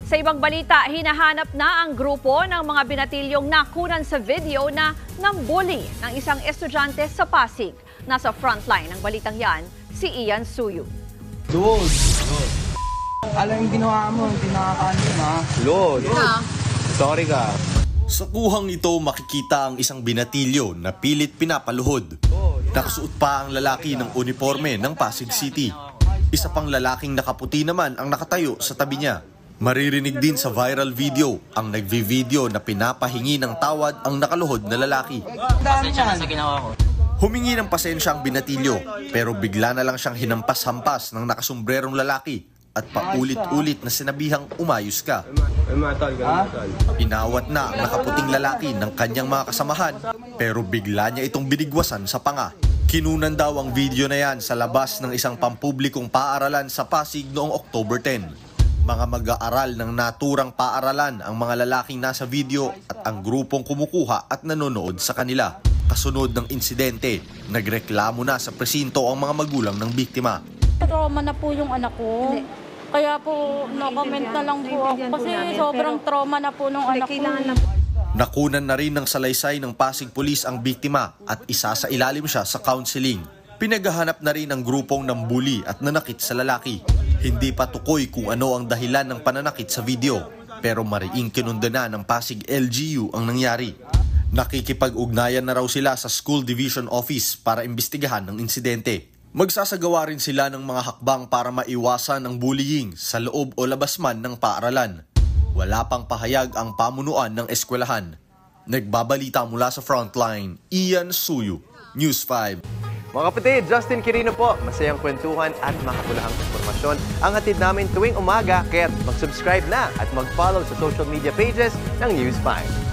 Sa ibang balita, hinahanap na ang grupo ng mga binatilyong nakunan sa video na nambully ng isang estudyante sa Pasig. Nasa frontline ng balitang yan, si Ian Suyu. Lord, alam yung ginawa mo, hindi nakakanin ha. Lord, sorry ka. Sa kuhang ito makikita ang isang binatilyo na pilit pinapaluhod. Nakasuot pa ang lalaki ng uniforme ng Pasig City. Isa pang lalaking nakaputi naman ang nakatayo sa tabi niya. Maririnig din sa viral video ang nagvi-video na pinapahingi ng tawad ang nakaluhod na lalaki. Pasensya na sa ginawa ko. Humingi ng pasensya ang binatilyo pero bigla na lang siyang hinampas-hampas ng nakasombrerong lalaki at paulit-ulit na sinabihang umayos ka. Inawat na ang nakaputing lalaki ng kanyang mga kasamahan pero bigla niya itong binigwasan sa panga. Kinunan daw ang video na yan sa labas ng isang pampublikong paaralan sa Pasig noong October 10. Mga mag-aaral ng naturang paaralan ang mga lalaking nasa video at ang grupong kumukuha at nanonood sa kanila. Kasunod ng insidente, nagreklamo na sa presinto ang mga magulang ng biktima. Trauma na po yung anak ko. Kaya po, no-comment na lang po ako kasi sobrang trauma na po nung anak ko. Nakunan na rin ng salaysay ng Pasig Police ang biktima at isa sa ilalim siya sa counseling. Pinaghahanap na rin ang grupong nambuli at nanakit sa lalaki. Hindi pa tukoy kung ano ang dahilan ng pananakit sa video, pero mariing kinundana ng Pasig LGU ang nangyari. Nakikipag-ugnayan na raw sila sa School Division Office para imbestigahan ng insidente. Magsasagawa rin sila ng mga hakbang para maiwasan ang bullying sa loob o labas man ng paaralan. Wala pang pahayag ang pamunuan ng eskwelahan. Nagbabalita mula sa Frontline, Ian Suyu, News 5. Mga kapatid, Justin Quirino po. Masayang kwentuhan at makapulahang informasyon ang hatid namin tuwing umaga. Kaya mag-subscribe na at mag-follow sa social media pages ng News 5.